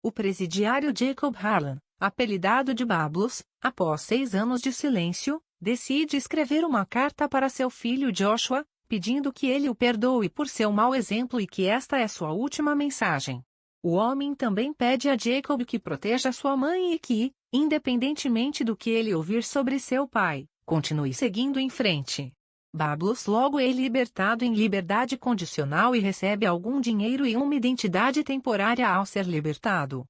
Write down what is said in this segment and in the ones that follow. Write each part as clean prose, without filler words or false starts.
o presidiário Jacob Harlan, apelidado de Bablos, após 6 anos de silêncio, decide escrever uma carta para seu filho Joshua, pedindo que ele o perdoe por seu mau exemplo e que esta é sua última mensagem. O homem também pede a Jacob que proteja sua mãe e que, independentemente do que ele ouvir sobre seu pai, continue seguindo em frente. Bablos logo é libertado em liberdade condicional e recebe algum dinheiro e uma identidade temporária ao ser libertado.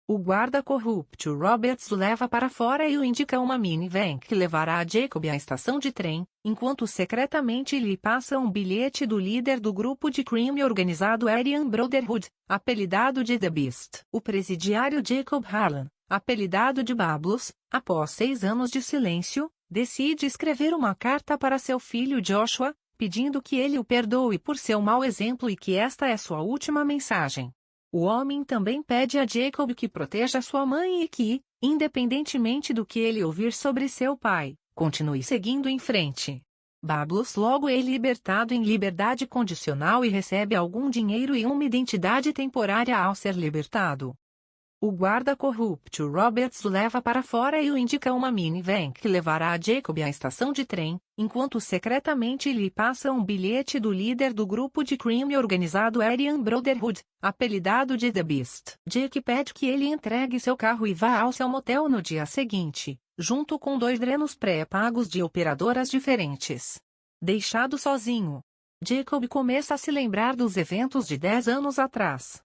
O guarda corrupto Roberts o leva para fora e o indica uma minivan que levará a Jacob à estação de trem, enquanto secretamente lhe passa um bilhete do líder do grupo de crime organizado Aryan Brotherhood, apelidado de The Beast. O presidiário Jacob Harlan, apelidado de Bablos, após 6 anos de silêncio, decide escrever uma carta para seu filho Joshua, pedindo que ele o perdoe por seu mau exemplo e que esta é sua última mensagem. O homem também pede a Jacob que proteja sua mãe e que, independentemente do que ele ouvir sobre seu pai, continue seguindo em frente. Bablos logo é libertado em liberdade condicional e recebe algum dinheiro e uma identidade temporária ao ser libertado. O guarda corrupto Roberts o leva para fora e o indica uma minivan que levará a Jacob à estação de trem, enquanto secretamente lhe passa um bilhete do líder do grupo de crime organizado Aryan Brotherhood, apelidado de The Beast. Jake pede que ele entregue seu carro e vá ao seu motel no dia seguinte, junto com 2 drenos pré-pagos de operadoras diferentes. Deixado sozinho, Jacob começa a se lembrar dos eventos de 10 anos atrás.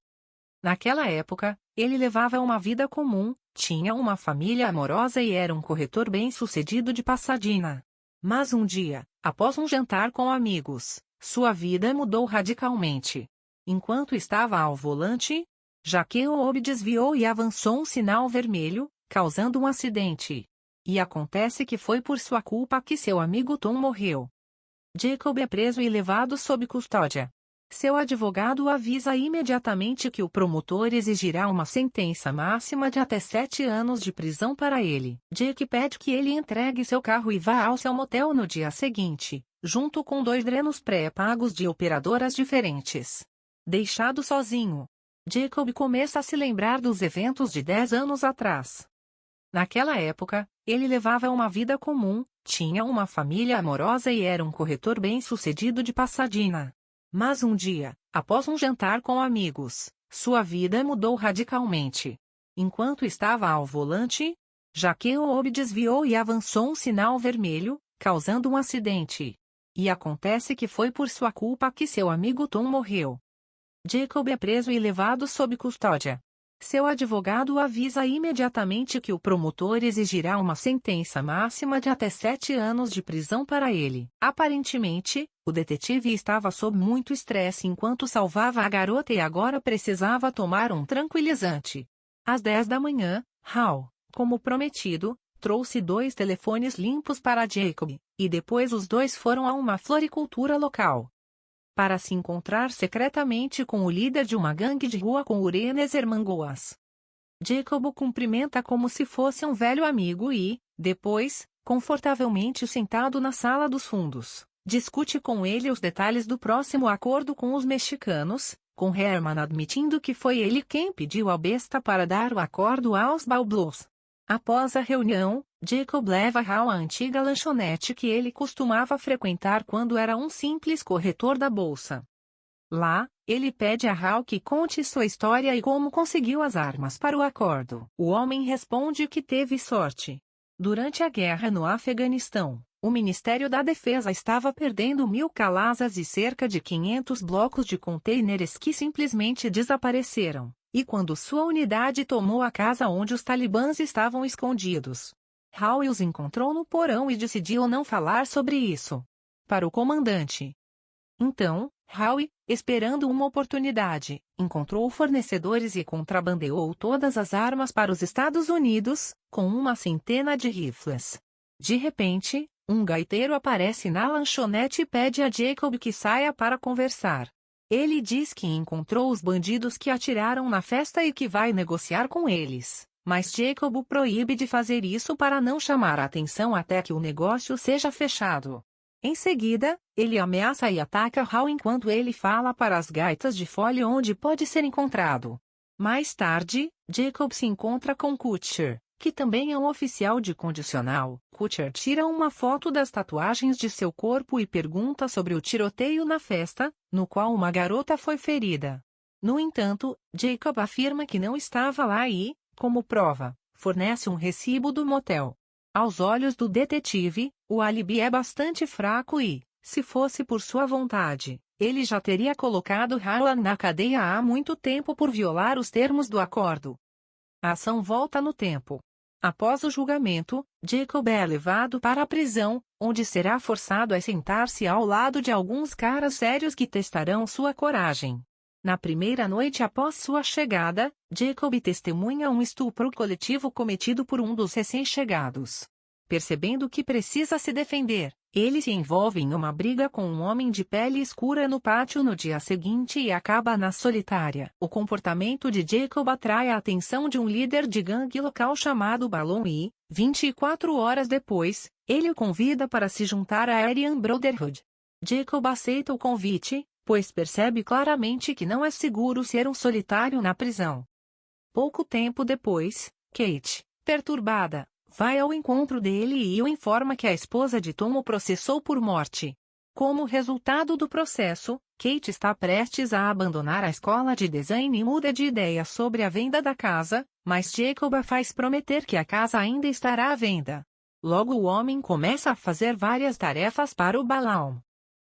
Naquela época, ele levava uma vida comum, tinha uma família amorosa e era um corretor bem-sucedido de Pasadena. Mas um dia, após um jantar com amigos, sua vida mudou radicalmente. Enquanto estava ao volante, Jacob desviou e avançou um sinal vermelho, causando um acidente. E acontece que foi por sua culpa que seu amigo Tom morreu. Jacob é preso e levado sob custódia. Seu advogado avisa imediatamente que o promotor exigirá uma sentença máxima de até 7 anos de prisão para ele. Jake pede que ele entregue seu carro e vá ao seu motel no dia seguinte, junto com 2 drenos pré-pagos de operadoras diferentes. Deixado sozinho, Jacob começa a se lembrar dos eventos de 10 anos atrás. Naquela época, ele levava uma vida comum, tinha uma família amorosa e era um corretor bem-sucedido de Pasadena. Mas um dia, após um jantar com amigos, sua vida mudou radicalmente. Enquanto estava ao volante, Jacob desviou e avançou um sinal vermelho, causando um acidente. E acontece que foi por sua culpa que seu amigo Tom morreu. Jacob é preso e levado sob custódia. Seu advogado avisa imediatamente que o promotor exigirá uma sentença máxima de até 7 anos de prisão para ele. Aparentemente, o detetive estava sob muito estresse enquanto salvava a garota e agora precisava tomar um tranquilizante. Às 10 da manhã, Hal, como prometido, trouxe 2 telefones limpos para Jacob, e depois os 2 foram a uma floricultura local para se encontrar secretamente com o líder de uma gangue de rua com Urenes Hermangoas. Jacob o cumprimenta como se fosse um velho amigo e, depois, confortavelmente sentado na sala dos fundos, discute com ele os detalhes do próximo acordo com os mexicanos, com Herman admitindo que foi ele quem pediu à besta para dar o acordo aos Bablos. Após a reunião, Jacob leva Hal à antiga lanchonete que ele costumava frequentar quando era um simples corretor da bolsa. Lá, ele pede a Hal que conte sua história e como conseguiu as armas para o acordo. O homem responde que teve sorte. Durante a guerra no Afeganistão, o Ministério da Defesa estava perdendo 1.000 calazas e cerca de 500 blocos de contêineres que simplesmente desapareceram. E quando sua unidade tomou a casa onde os talibãs estavam escondidos, Hal os encontrou no porão e decidiu não falar sobre isso para o comandante. Então, Hal, esperando uma oportunidade, encontrou fornecedores e contrabandeou todas as armas para os Estados Unidos, com uma centena de rifles. De repente, um gaiteiro aparece na lanchonete e pede a Jacob que saia para conversar. Ele diz que encontrou os bandidos que atiraram na festa e que vai negociar com eles, mas Jacob o proíbe de fazer isso para não chamar a atenção até que o negócio seja fechado. Em seguida, ele ameaça e ataca Hal enquanto ele fala para as gaitas de fole onde pode ser encontrado. Mais tarde, Jacob se encontra com Kutcher, que também é um oficial de condicional. Kutcher tira uma foto das tatuagens de seu corpo e pergunta sobre o tiroteio na festa, no qual uma garota foi ferida. No entanto, Jacob afirma que não estava lá e, como prova, fornece um recibo do motel. Aos olhos do detetive, o álibi é bastante fraco e, se fosse por sua vontade, ele já teria colocado Harlan na cadeia há muito tempo por violar os termos do acordo. A ação volta no tempo. Após o julgamento, Jacob é levado para a prisão, onde será forçado a sentar-se ao lado de alguns caras sérios que testarão sua coragem. Na primeira noite após sua chegada, Jacob testemunha um estupro coletivo cometido por um dos recém-chegados. Percebendo que precisa se defender, ele se envolve em uma briga com um homem de pele escura no pátio no dia seguinte e acaba na solitária. O comportamento de Jacob atrai a atenção de um líder de gangue local chamado Balon e, 24 horas depois, ele o convida para se juntar à Aryan Brotherhood. Jacob aceita o convite, pois percebe claramente que não é seguro ser um solitário na prisão. Pouco tempo depois, Kate, perturbada, vai ao encontro dele e o informa que a esposa de Tom o processou por morte. Como resultado do processo, Kate está prestes a abandonar a escola de design e muda de ideia sobre a venda da casa, mas Jacob a faz prometer que a casa ainda estará à venda. Logo o homem começa a fazer várias tarefas para o Balaam.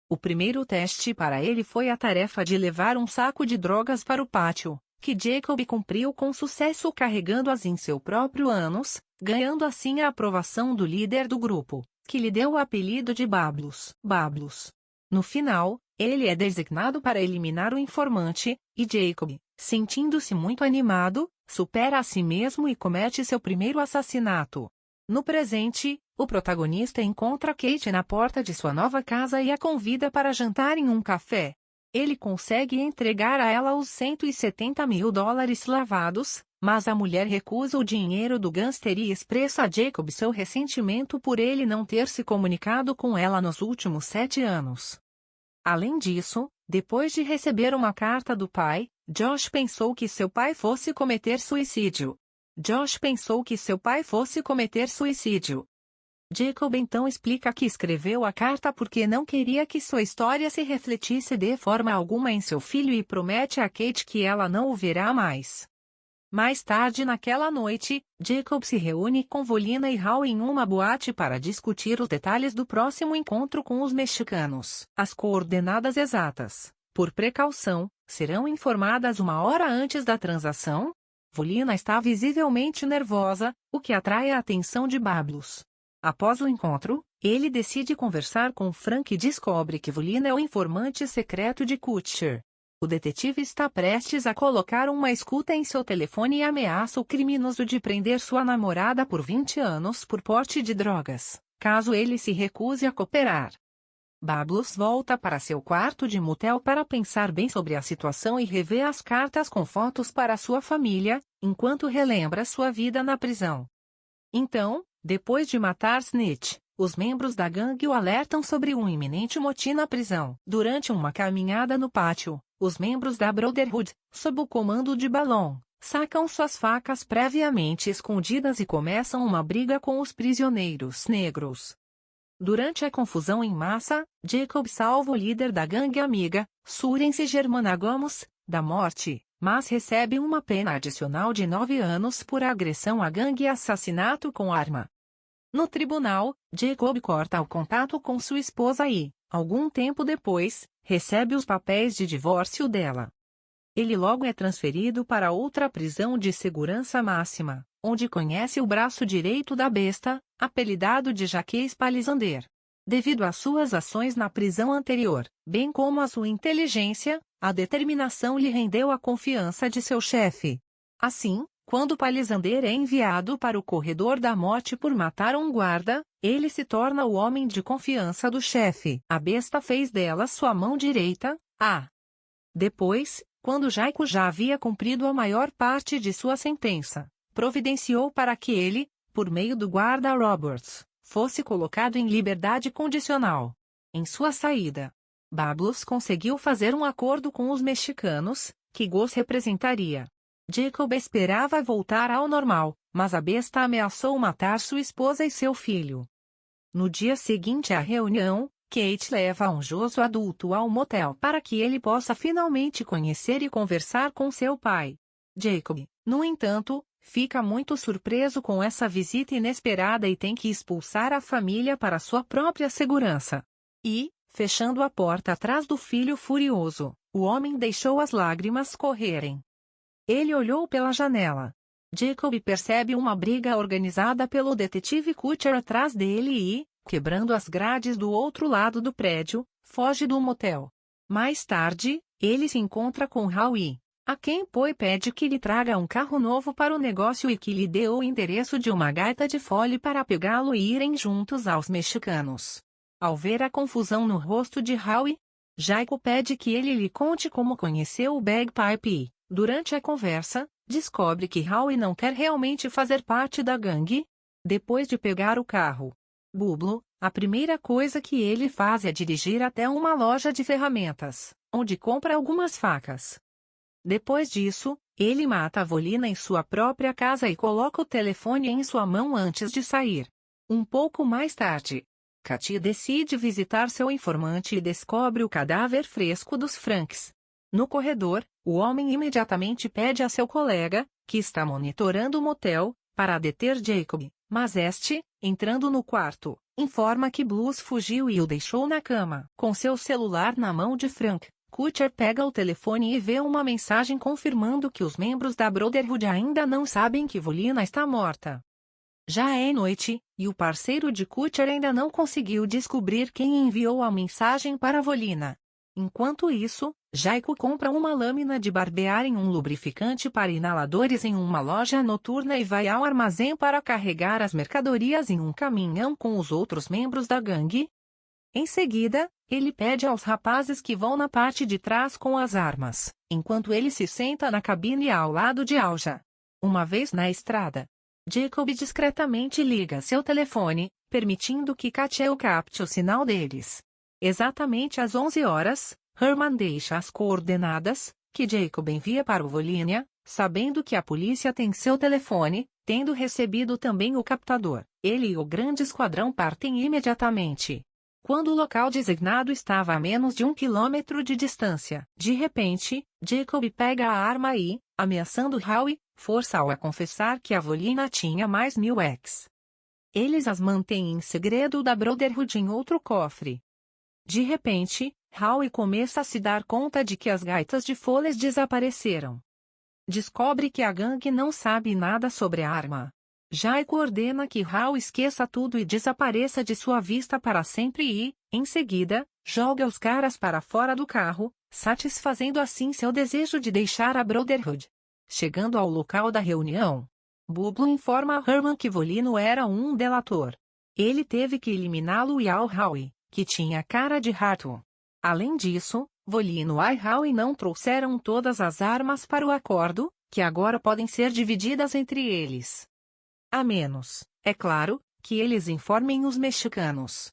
O primeiro teste para ele foi a tarefa de levar um saco de drogas para o pátio, que Jacob cumpriu com sucesso carregando-as em seu próprio ânus, ganhando assim a aprovação do líder do grupo, que lhe deu o apelido de Bablos. No final, ele é designado para eliminar o informante, e Jacob, sentindo-se muito animado, supera a si mesmo e comete seu primeiro assassinato. No presente, o protagonista encontra Kate na porta de sua nova casa e a convida para jantar em um café. Ele consegue entregar a ela os $170 mil lavados, mas a mulher recusa o dinheiro do gangster e expressa a Jacob seu ressentimento por ele não ter se comunicado com ela nos últimos 7 anos. Além disso, depois de receber uma carta do pai, Josh pensou que seu pai fosse cometer suicídio. Jacob então explica que escreveu a carta porque não queria que sua história se refletisse de forma alguma em seu filho e promete a Kate que ela não o verá mais. Mais tarde naquela noite, Jacob se reúne com Volina e Hal em uma boate para discutir os detalhes do próximo encontro com os mexicanos. As coordenadas exatas, por precaução, serão informadas 1 hora antes da transação. Volina está visivelmente nervosa, o que atrai a atenção de Bablos. Após o encontro, ele decide conversar com Frank e descobre que Volina é o informante secreto de Kutcher. O detetive está prestes a colocar uma escuta em seu telefone e ameaça o criminoso de prender sua namorada por 20 anos por porte de drogas, caso ele se recuse a cooperar. Bablos volta para seu quarto de motel para pensar bem sobre a situação e rever as cartas com fotos para sua família, enquanto relembra sua vida na prisão. Então, depois de matar Snitch, os membros da gangue o alertam sobre um iminente motim na prisão. Durante uma caminhada no pátio, os membros da Brotherhood, sob o comando de Balon, sacam suas facas previamente escondidas e começam uma briga com os prisioneiros negros. Durante a confusão em massa, Jacob salva o líder da gangue amiga, Surence Germanagamos, da morte, mas recebe uma pena adicional de 9 anos por agressão à gangue e assassinato com arma. No tribunal, Jacob corta o contato com sua esposa e, algum tempo depois, recebe os papéis de divórcio dela. Ele logo é transferido para outra prisão de segurança máxima, onde conhece o braço direito da besta, apelidado de Jacques Palisander. Devido às suas ações na prisão anterior, bem como à sua inteligência, a determinação lhe rendeu a confiança de seu chefe. Assim, quando Palisander é enviado para o corredor da morte por matar um guarda, ele se torna o homem de confiança do chefe. A besta fez dela sua mão direita. Depois, quando Jaiko já havia cumprido a maior parte de sua sentença, providenciou para que ele, por meio do guarda Roberts, fosse colocado em liberdade condicional. Em sua saída, Bablos conseguiu fazer um acordo com os mexicanos, que Goss representaria. Jacob esperava voltar ao normal, mas a besta ameaçou matar sua esposa e seu filho. No dia seguinte à reunião, Kate leva um joso adulto ao motel para que ele possa finalmente conhecer e conversar com seu pai. Jacob, no entanto, fica muito surpreso com essa visita inesperada e tem que expulsar a família para sua própria segurança. E, fechando a porta atrás do filho furioso, o homem deixou as lágrimas correrem. Ele olhou pela janela. Jacob percebe uma briga organizada pelo detetive Kutcher atrás dele e, quebrando as grades do outro lado do prédio, foge do motel. Mais tarde, ele se encontra com Howie, a quem Poe pede que lhe traga um carro novo para o negócio e que lhe dê o endereço de uma gaita de fole para pegá-lo e irem juntos aos mexicanos. Ao ver a confusão no rosto de Howie, Jacob pede que ele lhe conte como conheceu o Bagpipe e, durante a conversa, descobre que Howie não quer realmente fazer parte da gangue. Depois de pegar o carro Bublo, a primeira coisa que ele faz é dirigir até uma loja de ferramentas, onde compra algumas facas. Depois disso, ele mata a Volina em sua própria casa e coloca o telefone em sua mão antes de sair. Um pouco mais tarde, Katy decide visitar seu informante e descobre o cadáver fresco dos Franks. No corredor, o homem imediatamente pede a seu colega, que está monitorando o motel, para deter Jacob, mas este, entrando no quarto, informa que Blues fugiu e o deixou na cama. Com seu celular na mão de Frank, Kutcher pega o telefone e vê uma mensagem confirmando que os membros da Brotherhood ainda não sabem que Volina está morta. Já é noite, e o parceiro de Kutcher ainda não conseguiu descobrir quem enviou a mensagem para Volina. Enquanto isso, Jacob compra uma lâmina de barbear em um lubrificante para inaladores em uma loja noturna e vai ao armazém para carregar as mercadorias em um caminhão com os outros membros da gangue. Em seguida, ele pede aos rapazes que vão na parte de trás com as armas, enquanto ele se senta na cabine ao lado de Alja. Uma vez na estrada, Jacob discretamente liga seu telefone, permitindo que Katy capte o sinal deles. Exatamente às 11 horas, Herman deixa as coordenadas, que Jacob envia para o Volina, sabendo que a polícia tem seu telefone, tendo recebido também o captador. Ele e o grande esquadrão partem imediatamente. Quando o local designado estava a menos de 1 quilômetro de distância, de repente, Jacob pega a arma e, ameaçando Howie, força-o a confessar que a Volina tinha mais 1000 X. Eles as mantêm em segredo da Brotherhood em outro cofre. De repente, Howie começa a se dar conta de que as gaitas de foles desapareceram. Descobre que a gangue não sabe nada sobre a arma. Jacob ordena que Howie esqueça tudo e desapareça de sua vista para sempre e, em seguida, joga os caras para fora do carro, satisfazendo assim seu desejo de deixar a Brotherhood. Chegando ao local da reunião, Bublo informa a Herman que Volino era um delator. Ele teve que eliminá-lo e ao Howie, que tinha cara de rato. Além disso, Volino e Howie não trouxeram todas as armas para o acordo, que agora podem ser divididas entre eles. A menos, é claro, que eles informem os mexicanos.